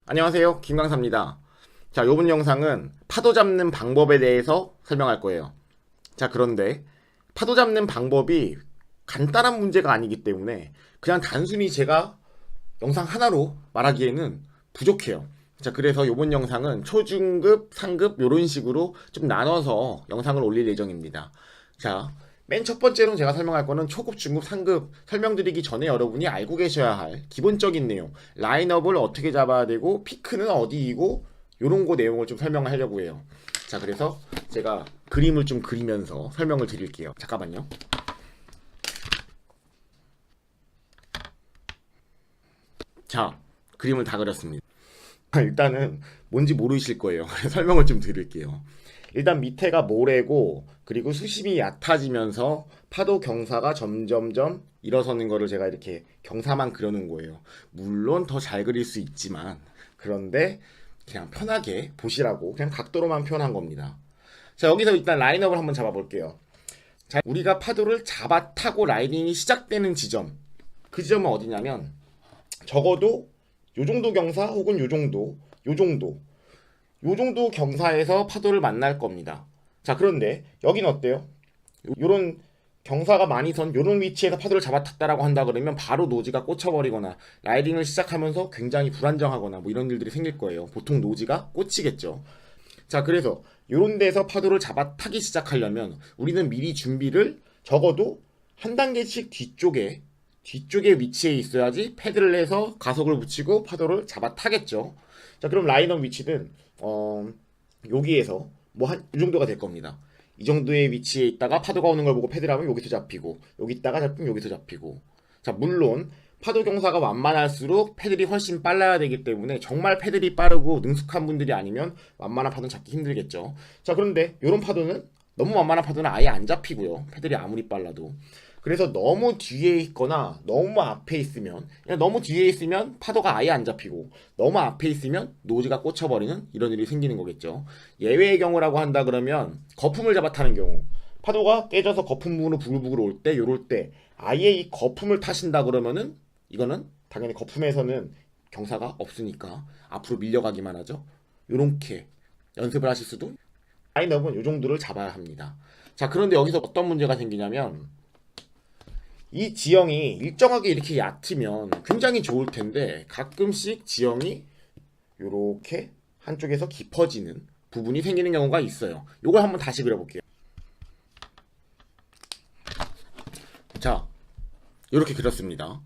안녕하세요, 김강사입니다. 자, 요번 영상은 파도 잡는 방법에 대해서 설명할 거예요. 자, 그런데 파도 잡는 방법이 간단한 문제가 아니기 때문에 그냥 단순히 제가 영상 하나로 말하기에는 부족해요. 자, 그래서 요번 영상은 초중급, 상급 요런 식으로 좀 나눠서 영상을 올릴 예정입니다. 자, 맨 첫 번째로 제가 설명할 거는 초급, 중급, 상급 설명드리기 전에 여러분이 알고 계셔야 할 기본적인 내용, 라인업을 어떻게 잡아야 되고 피크는 어디이고 요런 거 내용을 좀 설명하려고 해요. 자, 그래서 제가 그림을 좀 그리면서 설명을 드릴게요. 잠깐만요. 자, 그림을 다 그렸습니다. 일단은 뭔지 모르실 거예요. 설명을 좀 드릴게요. 일단 밑에가 모래고, 그리고 수심이 얕아지면서 파도 경사가 점점점 일어서는 거를 제가 이렇게 경사만 그려놓은 거예요. 물론 더 잘 그릴 수 있지만, 그런데 그냥 편하게 보시라고 그냥 각도로만 표현한 겁니다. 자, 여기서 일단 라인업을 한번 잡아볼게요. 자, 우리가 파도를 잡아 타고 라이딩이 시작되는 지점, 그 지점은 어디냐면 적어도 요 정도 경사 혹은 요 정도 경사에서 파도를 만날 겁니다. 자, 그런데 여기는 어때요? 요런 경사가 많이 선 요런 위치에서 파도를 잡아탔다라고 한다 그러면 바로 노지가 꽂혀버리거나 라이딩을 시작하면서 굉장히 불안정하거나 뭐 이런 일들이 생길 거예요. 보통 노지가 꽂히겠죠. 자, 그래서 요런 데서 파도를 잡아타기 시작하려면 우리는 미리 준비를 적어도 한 단계씩 뒤쪽에 위치해 있어야지 패드를 해서 가속을 붙이고 파도를 잡아타겠죠. 자, 그럼 라인업 위치는 여기에서 뭐 한 이 정도가 될 겁니다. 이 정도의 위치에 있다가 파도가 오는 걸 보고 패드를 하면 여기서 잡히고, 여기 있다가 잡히면 여기서 잡히고. 자, 물론 파도 경사가 완만할수록 패들이 훨씬 빨라야 되기 때문에 정말 패들이 빠르고 능숙한 분들이 아니면 완만한 파도는 잡기 힘들겠죠. 자, 그런데 이런 파도는 너무 완만한 파도는 아예 안 잡히고요. 패들이 아무리 빨라도. 그래서 너무 뒤에 있거나 너무 앞에 있으면, 그냥 너무 뒤에 있으면 파도가 아예 안 잡히고 너무 앞에 있으면 노즈가 꽂혀버리는 이런 일이 생기는 거겠죠. 예외의 경우라고 한다 그러면 거품을 잡아타는 경우, 파도가 깨져서 거품 부분으로 부글부글 올 때, 요럴 때 아예 이 거품을 타신다 그러면은 이거는 당연히 거품에서는 경사가 없으니까 앞으로 밀려가기만 하죠. 요렇게 연습을 하실 수도. 라인업은 요 정도를 잡아야 합니다. 자, 그런데 여기서 어떤 문제가 생기냐면 이 지형이 일정하게 이렇게 얕으면 굉장히 좋을 텐데 가끔씩 지형이 이렇게 한쪽에서 깊어지는 부분이 생기는 경우가 있어요. 이걸 한번 다시 그려볼게요. 자, 이렇게 그렸습니다.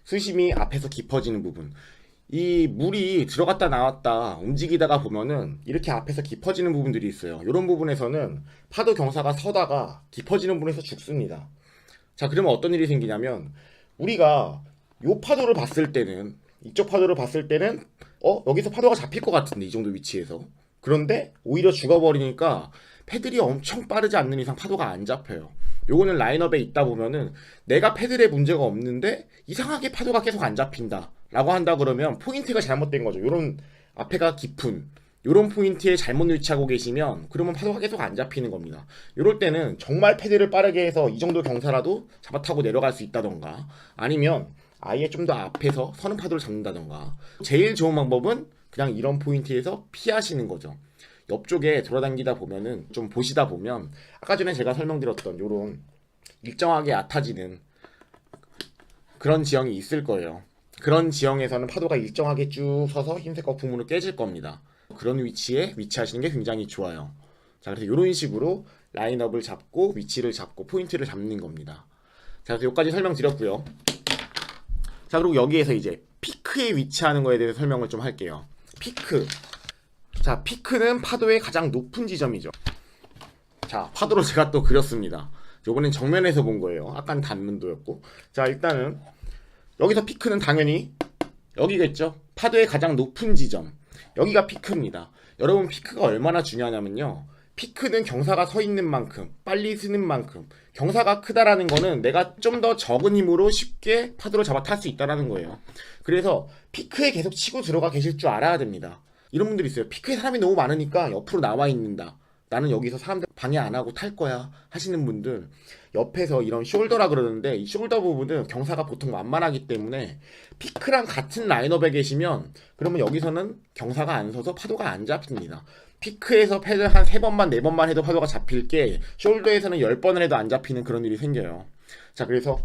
수심이 앞에서 깊어지는 부분. 이 물이 들어갔다 나왔다 움직이다가 보면은 이렇게 앞에서 깊어지는 부분들이 있어요. 이런 부분에서는 파도 경사가 서다가 깊어지는 부분에서 죽습니다. 자, 그러면 어떤 일이 생기냐면 우리가 요 파도를 봤을 때는, 이쪽 파도를 봤을 때는 여기서 파도가 잡힐 것 같은데 이 정도 위치에서, 그런데 오히려 죽어버리니까 패들이 엄청 빠르지 않는 이상 파도가 안 잡혀요. 요거는 라인업에 있다 보면은 내가 패들에 문제가 없는데 이상하게 파도가 계속 안 잡힌다 라고 한다 그러면 포인트가 잘못된 거죠. 요런 앞에가 깊은 요런 포인트에 잘못 위치하고 계시면 그러면 파도가 계속 안 잡히는 겁니다. 요럴 때는 정말 패드를 빠르게 해서 이 정도 경사라도 잡아타고 내려갈 수 있다던가, 아니면 아예 좀 더 앞에서 서는 파도를 잡는다던가. 제일 좋은 방법은 그냥 이런 포인트에서 피하시는 거죠. 옆쪽에 돌아다니다 보면은 좀 보시다 보면 아까 전에 제가 설명드렸던 요런 일정하게 얕아지는 그런 지형이 있을 거예요. 그런 지형에서는 파도가 일정하게 쭉 서서 흰색 거품으로 깨질 겁니다. 그런 위치에 위치하시는 게 굉장히 좋아요. 자, 그래서 이런 식으로 라인업을 잡고 위치를 잡고 포인트를 잡는 겁니다. 자, 그래서 여기까지 설명드렸고요. 자, 그리고 여기에서 이제 피크에 위치하는 거에 대해서 설명을 좀 할게요. 피크. 자, 피크는 파도의 가장 높은 지점이죠. 자, 파도로 제가 또 그렸습니다. 요번엔 정면에서 본 거예요. 아까는 단면도였고. 자, 일단은 여기서 피크는 당연히 여기겠죠. 파도의 가장 높은 지점. 여기가 피크입니다. 여러분, 피크가 얼마나 중요하냐면요. 피크는 경사가 서 있는 만큼, 빨리 쓰는 만큼, 경사가 크다라는 거는 내가 좀 더 적은 힘으로 쉽게 파도를 잡아탈 수 있다라는 거예요. 그래서 피크에 계속 치고 들어가 계실 줄 알아야 됩니다. 이런 분들이 있어요. 피크에 사람이 너무 많으니까 옆으로 나와 있는다. 나는 여기서 사람들 방해 안 하고 탈 거야 하시는 분들, 옆에서 이런 숄더라 그러는데, 이 숄더 부분은 경사가 보통 완만하기 때문에 피크랑 같은 라인업에 계시면 그러면 여기서는 경사가 안 서서 파도가 안 잡힙니다. 피크에서 패들 한 3번만 4번만 해도 파도가 잡힐 게 숄더에서는 10번을 해도 안 잡히는 그런 일이 생겨요. 자, 그래서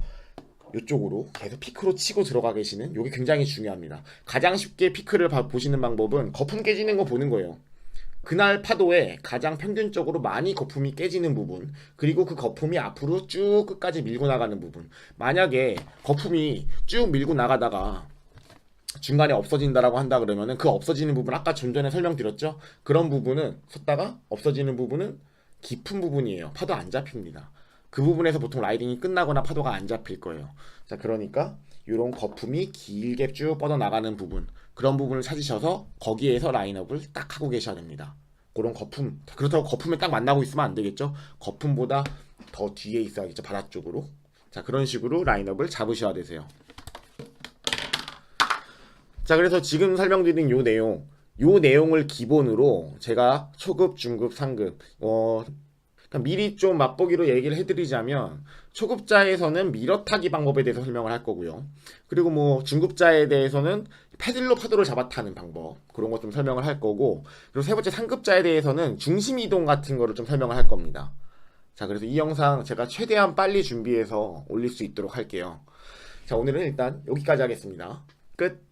이쪽으로 계속 피크로 치고 들어가 계시는, 이게 굉장히 중요합니다. 가장 쉽게 피크를 보시는 방법은 거품 깨지는 거 보는 거예요. 그날 파도에 가장 평균적으로 많이 거품이 깨지는 부분, 그리고 그 거품이 앞으로 쭉 끝까지 밀고 나가는 부분. 만약에 거품이 쭉 밀고 나가다가 중간에 없어진다라고 한다 그러면은, 그 없어지는 부분 아까 좀 전에 설명드렸죠? 그런 부분은 섰다가 없어지는 부분은 깊은 부분이에요. 파도 안 잡힙니다. 그 부분에서 보통 라이딩이 끝나거나 파도가 안 잡힐 거예요. 자, 그러니까 이런 거품이 길게 쭉 뻗어나가는 부분, 그런 부분을 찾으셔서 거기에서 라인업을 딱 하고 계셔야 됩니다. 그런 거품, 그렇다고 거품에 딱 만나고 있으면 안 되겠죠? 거품보다 더 뒤에 있어야겠죠, 바닷쪽으로. 자, 그런 식으로 라인업을 잡으셔야 되세요. 자, 그래서 지금 설명드린 요 내용을 기본으로 제가 초급, 중급, 상급, 그러니까 미리 좀 맛보기로 얘기를 해드리자면, 초급자에서는 미러타기 방법에 대해서 설명을 할 거고요. 그리고 뭐 중급자에 대해서는 패들로 파도를 잡아 타는 방법, 그런 것 좀 설명을 할 거고, 그리고 세 번째 상급자에 대해서는 중심 이동 같은 거를 좀 설명을 할 겁니다. 자, 그래서 이 영상 제가 최대한 빨리 준비해서 올릴 수 있도록 할게요. 자, 오늘은 일단 여기까지 하겠습니다. 끝.